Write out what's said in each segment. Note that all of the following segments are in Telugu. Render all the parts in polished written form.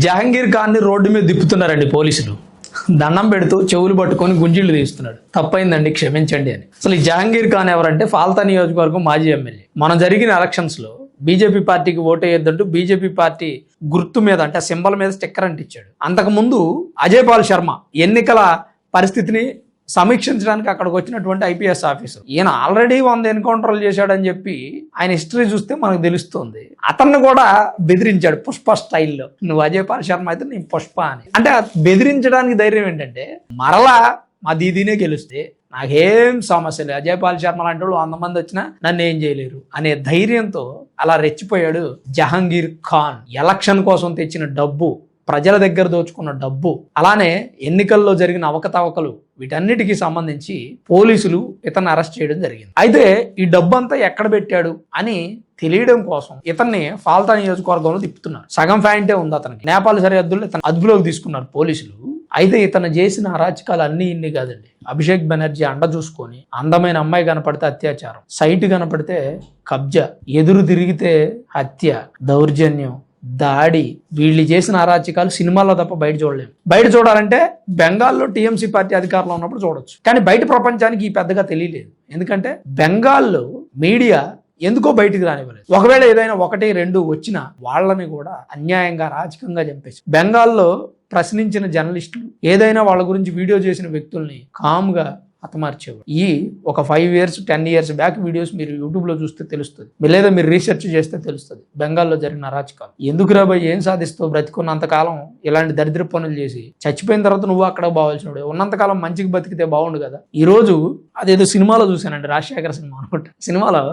జహంగీర్ ఖాన్ ని రోడ్డు మీద దిప్పుతున్నారండి పోలీసులు. దండం పెడుతూ చెవులు పట్టుకొని గుంజిళ్ళు తీస్తున్నాడు. తప్పైందండి క్షమించండి అని. అసలు ఈ జహంగీర్ ఖాన్ ఎవరంటే ఫాల్తా నియోజకవర్గం మాజీ ఎమ్మెల్యే. మనం జరిగిన ఎలక్షన్స్ లో బీజేపీ పార్టీకి ఓటేయొద్దంటూ బీజేపీ పార్టీ గుర్తు మీద అంటే సింబల్ మీద స్టిక్కర్ అంటించాడు. అంతకుముందు అజయ్ పాల్ శర్మ ఎన్నికల పరిస్థితిని సమీక్షించడానికి అక్కడికి వచ్చినటువంటి ఐపీఎస్ ఆఫీసర్. ఈయన ఆల్రెడీ 100 ఎన్కౌంటర్లు చేశాడని చెప్పి ఆయన హిస్టరీ చూస్తే మనకు తెలుస్తుంది. అతన్ని కూడా బెదిరించాడు పుష్ప స్టైల్లో. నువ్వు అజయ్ పాల్ శర్మ అయితే నేను పుష్ప అని. అంటే బెదిరించడానికి ధైర్యం ఏంటంటే మరలా మా దీదీనే గెలిస్తే నాకేం సమస్య లేదు, అజయ్ పాల్ శర్మ లాంటి వాళ్ళు 100 మంది వచ్చినా నన్ను ఏం చేయలేరు అనే ధైర్యంతో అలా రెచ్చిపోయాడు జహంగీర్ ఖాన్. ఎలక్షన్ కోసం తెచ్చిన డబ్బు, ప్రజల దగ్గర దోచుకున్న డబ్బు, అలానే ఎన్నికల్లో జరిగిన అవకతవకలు, వీటన్నిటికీ సంబంధించి పోలీసులు ఇతన్ని అరెస్ట్ చేయడం జరిగింది. అయితే ఈ డబ్బు అంతా ఎక్కడ పెట్టాడు అని తెలియడం కోసం ఇతన్ని ఫాల్తా నియోజకవర్గంలో తిప్పుతున్నారు. సగం ఫ్యాంటే ఉంది అతనికి. నేపాల్ సరిహద్దుల్లో ఇతను అదుపులోకి తీసుకున్నారు పోలీసులు. అయితే ఇతను చేసిన అరాచకాలు అన్ని ఇన్ని కాదండి. అభిషేక్ బెనర్జీ అండ చూసుకొని అందమైన అమ్మాయి కనపడితే అత్యాచారం, సైట్ కనపడితే కబ్జా, ఎదురు తిరిగితే హత్య, దౌర్జన్యం, దాడి, వీళ్ళు చేసిన అరాచకాలు సినిమాల్లో తప్ప బయట చూడలేము. బయట చూడాలంటే బెంగాల్లో టీఎంసీ పార్టీ అధికారంలో ఉన్నప్పుడు చూడొచ్చు. కానీ బయట ప్రపంచానికి ఈ పెద్దగా తెలియలేదు. ఎందుకంటే బెంగాల్లో మీడియా ఎందుకో బయటికి రానివ్వలేదు. ఒకవేళ ఏదైనా 1-2 వచ్చినా వాళ్ళని కూడా అన్యాయంగా రాజకీయంగా చంపేసి, బెంగాల్లో ప్రశ్నించిన జర్నలిస్టులు, ఏదైనా వాళ్ళ గురించి వీడియో చేసిన వ్యక్తుల్ని కామ్గా హతమార్చేవారు. ఈ ఒక 5 years 10 years బ్యాక్ వీడియోస్ మీరు యూట్యూబ్లో చూస్తే తెలుస్తుంది, లేదా మీరు రీసెర్చ్ చేస్తే తెలుస్తుంది బెంగాల్లో జరిగిన అరాచకాలు. ఎందుకు రాబాయి ఏం సాధిస్తావు? బ్రతికున్నంతకాలం ఇలాంటి దరిద్ర పనులు చేసి చచ్చిపోయిన తర్వాత నువ్వు అక్కడ బావాల్సినడు. ఉన్నంతకాలం మంచిగా బతికితే బాగుండు కదా. ఈ రోజు అదేదో సినిమాలో చూశానండి, రాజశేఖర సినిమా అనుకుంటా. సినిమాలో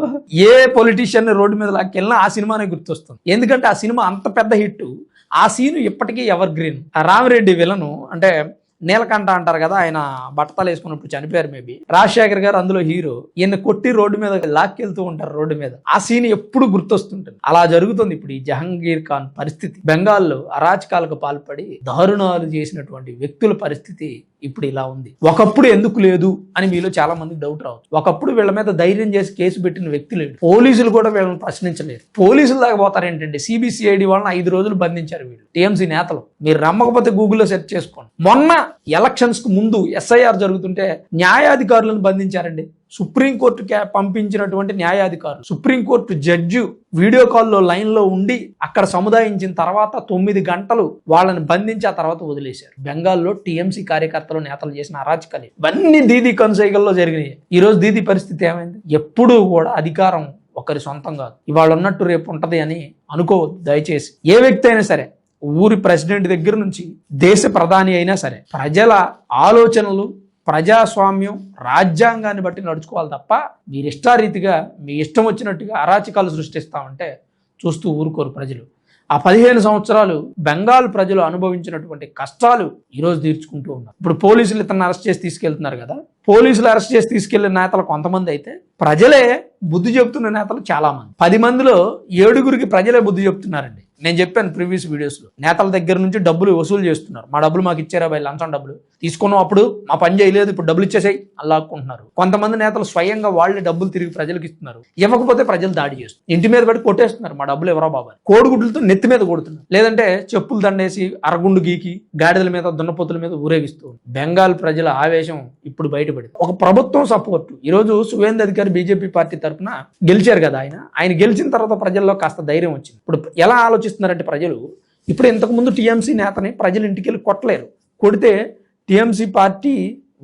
ఏ పొలిటీషియన్ రోడ్డు మీద లాక్కెళ్ళినా ఆ సినిమానే గుర్తొస్తుంది. ఎందుకంటే ఆ సినిమా అంత పెద్ద హిట్. ఆ సీను ఇప్పటికీ ఎవర్ గ్రీన్. రామిరెడ్డి విలను అంటే నీలకంఠ అంటారు కదా, ఆయన బట్టతలు వేసుకున్నప్పుడు చనిపోయారు మేబీ. రాజశేఖర్ గారు అందులో హీరో. ఈయన కొట్టి రోడ్డు మీద లాక్కెళ్తూ ఉంటారు రోడ్డు మీద. ఆ సీన్ ఎప్పుడు గుర్తొస్తుంటుంది. అలా జరుగుతుంది ఇప్పుడు ఈ జహంగీర్ ఖాన్ పరిస్థితి. బెంగాల్లో అరాచకాలకు పాల్పడి దారుణాలు చేసినటువంటి వ్యక్తుల పరిస్థితి ఇప్పుడు ఇలా ఉంది. ఒకప్పుడు ఎందుకు లేదు అని మీలో చాలా మందికి డౌట్ రావచ్చు. ఒకప్పుడు వీళ్ళ మీద ధైర్యం చేసి కేసు పెట్టిన వ్యక్తి లేడు. పోలీసులు కూడా వీళ్ళని ప్రశ్నించలేరు. పోలీసులు దాకా పోతారు ఏంటంటే సిబిసిఐడి వాళ్ళని 5 రోజులు బంధించారు వీళ్ళు టీఎంసీ నేతలు. మీరు నమ్మకపోతే గూగుల్లో సెర్చ్ చేసుకోండి. మొన్న ఎలక్షన్స్ కు ముందు ఎస్ఐఆర్ జరుగుతుంటే న్యాయాధికారులను బంధించారండి. సుప్రీంకోర్టుకి పంపించినటువంటి న్యాయాధికారులు, సుప్రీంకోర్టు జడ్జి వీడియో కాల్లో లైన్లో ఉండి అక్కడ సముదాయించిన తర్వాత 9 గంటలు వాళ్ళని బంధించి ఆ తర్వాత వదిలేశారు. బెంగాల్లో టీఎంసీ కార్యకర్తలు నేతలు చేసిన అరాచకాలు ఇవన్నీ దీదీ కనుసైగల్లో జరిగినాయి. ఈ రోజు దీదీ పరిస్థితి ఏమైంది? ఎప్పుడూ కూడా అధికారం ఒకరి సొంతం కాదు. ఇవాళ ఉన్నట్టు రేపు ఉంటది అని అనుకోవద్దు దయచేసి. ఏ వ్యక్తి అయినా సరే, ఊరి ప్రెసిడెంట్ దగ్గర నుంచి దేశ ప్రధాని అయినా సరే, ప్రజల ఆలోచనలు, ప్రజాస్వామ్యం, రాజ్యాంగాన్ని బట్టి నడుచుకోవాలి తప్ప మీరు ఇష్టారీతిగా మీ ఇష్టం వచ్చినట్టుగా అరాచకాలు సృష్టిస్తామంటే చూస్తూ ఊరుకోరు ప్రజలు. ఆ 15 సంవత్సరాలు బెంగాల్ ప్రజలు అనుభవించినటువంటి కష్టాలు ఈరోజు తీర్చుకుంటూ ఉన్నారు. ఇప్పుడు పోలీసులు ఇతన్ని అరెస్ట్ చేసి తీసుకెళ్తున్నారు కదా. పోలీసులు అరెస్ట్ చేసి తీసుకెళ్లిన నేతలు కొంతమంది అయితే ప్రజలే బుద్ధి చెప్తున్న నేతలు చాలా మంది. 10 మందిలో 7గురికి ప్రజలే బుద్ధి చెప్తున్నారండి. నేను చెప్పాను ప్రీవియస్ వీడియోస్లో, నేతల దగ్గర నుంచి డబ్బులు వసూలు చేస్తున్నారు. మా డబ్బులు మాకు ఇచ్చారా బై, లంచం డబ్బులు తీసుకున్నాం, అప్పుడు మా పని చేయలేదు, ఇప్పుడు డబ్బులు ఇచ్చేసాయి అల్లాక్కుంటున్నారు. కొంతమంది నేతలు స్వయంగా వాళ్ళే డబ్బులు తిరిగి ప్రజలకు ఇస్తున్నారు. ఇవ్వకపోతే ప్రజలు దాడి చేస్తున్నారు, ఇంటి మీద పడి కొట్టేస్తున్నారు. మా డబ్బులు ఎవరో బాబా, కోడిగుడ్లతో నెత్తి మీద కొడుతున్నారు, లేదంటే చెప్పులు దండేసి అరగుండు గీకి గాడిదల మీద దున్నపోతుల మీద ఊరేగిస్తూ. బెంగాల్ ప్రజల ఆవేశం ఇప్పుడు బయటపడింది. ఒక ప్రభుత్వం సపోర్టు. ఈరోజు సువేంద్ర అధికారి బీజేపీ పార్టీ తరఫున గెలిచారు కదా. ఆయన గెలిచిన తర్వాత ప్రజల్లో కాస్త ధైర్యం వచ్చింది. ఇప్పుడు ఎలా ఆలోచిస్తున్నారంటే ప్రజలు, ఇప్పుడు ఇంతకుముందు టీఎంసీ నేతని ప్రజలు ఇంటికి వెళ్ళి కొట్టలేరు, కొడితే టీఎంసీ పార్టీ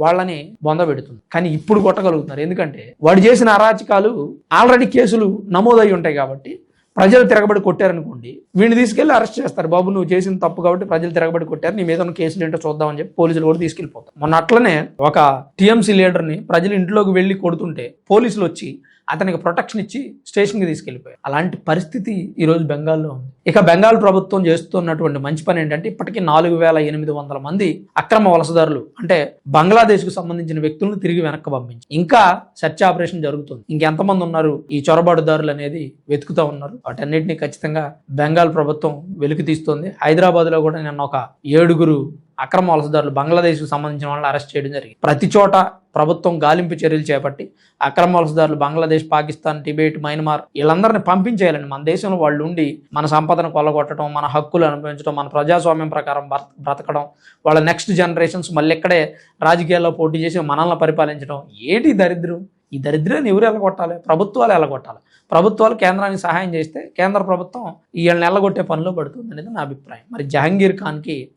వాళ్ళని బొంద పెడుతుంది. కానీ ఇప్పుడు కొట్టగలుగుతున్నారు. ఎందుకంటే వాడు చేసిన అరాచకాలు ఆల్రెడీ కేసులు నమోదై ఉంటాయి కాబట్టి ప్రజలు తిరగబడి కొట్టారనుకోండి, వీడిని తీసుకెళ్లి అరెస్ట్ చేస్తారు. బాబు నువ్వు చేసిన తప్పు కాబట్టి ప్రజలు తిరగబడి కొట్టారు, నీ మీద ఉన్న కేసులు ఏంటో చూద్దామని చెప్పి పోలీసులు కూడా తీసుకెళ్లిపోతారు. మొన్న అట్లనే ఒక టీఎంసీ లీడర్ని ప్రజలు ఇంట్లోకి వెళ్ళి కొడుతుంటే పోలీసులు వచ్చి అతనికి ప్రొటెక్షన్ ఇచ్చి స్టేషన్కి తీసుకెళ్లిపోయారు. అలాంటి పరిస్థితి ఈరోజు బెంగాల్లో ఉంది. ఇక బెంగాల్ ప్రభుత్వం చేస్తున్నటువంటి మంచి పని ఏంటంటే ఇప్పటికీ 4800 మంది అక్రమ వలసదారులు అంటే బంగ్లాదేశ్కు సంబంధించిన వ్యక్తులను తిరిగి వెనక్కి పంపించి ఇంకా సెర్చ్ ఆపరేషన్ జరుగుతుంది. ఇంకెంతమంది ఉన్నారు ఈ చొరబాటుదారులు అనేది వెతుకుతూ ఉన్నారు. వాటన్నిటిని ఖచ్చితంగా బెంగాల్ ప్రభుత్వం వెలికి తీస్తుంది. హైదరాబాద్లో కూడా నిన్న ఒక 7గురు అక్రమ వలసదారులు బంగ్లాదేశ్కు సంబంధించిన వాళ్ళని అరెస్ట్ చేయడం జరిగింది. ప్రతి చోట ప్రభుత్వం గాలింపు చర్యలు చేపట్టి అక్రమ వలసదారులు బంగ్లాదేశ్, పాకిస్తాన్, టిబెట్, మయన్మార్ వీళ్ళందరినీ పంపించేయాలండి. మన దేశంలో వాళ్ళు ఉండి మన సంపదను కొల్లగొట్టడం, మన హక్కులు అనుభవించడం, మన ప్రజాస్వామ్యం ప్రకారం బ్రతకడం, వాళ్ళ నెక్స్ట్ జనరేషన్స్ మళ్ళీ ఇక్కడే రాజకీయాల్లో పోటీ చేసి మనల్ని పరిపాలించడం ఏంటి దరిద్రం? ఈ దరిద్రాన్ని ఎవరు ఎల్లగొట్టాలి? ప్రభుత్వాలు ఎల్లగొట్టాలి. ప్రభుత్వాలు కేంద్రానికి సహాయం చేస్తే కేంద్ర ప్రభుత్వం వీళ్ళని ఎల్లగొట్టే పనిలో పడుతుంది అనేది నా అభిప్రాయం. మరి జహంగీర్ ఖాన్కి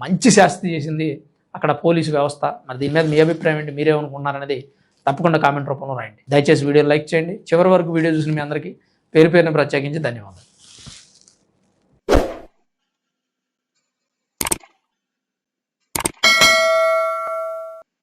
మంచి శాస్తి చేసింది అక్కడ పోలీసు వ్యవస్థ. మరి దీని మీద మీ అభిప్రాయం ఏంటి? మీరేమనుకుంటున్నారనేది తప్పకుండా కామెంట్ రూపంలో రాయండి. దయచేసి వీడియో లైక్ చేయండి. చివరి వరకు వీడియో చూసిన మీ అందరికీ పేరు పేరున ప్రత్యేకించి ధన్యవాదాలు.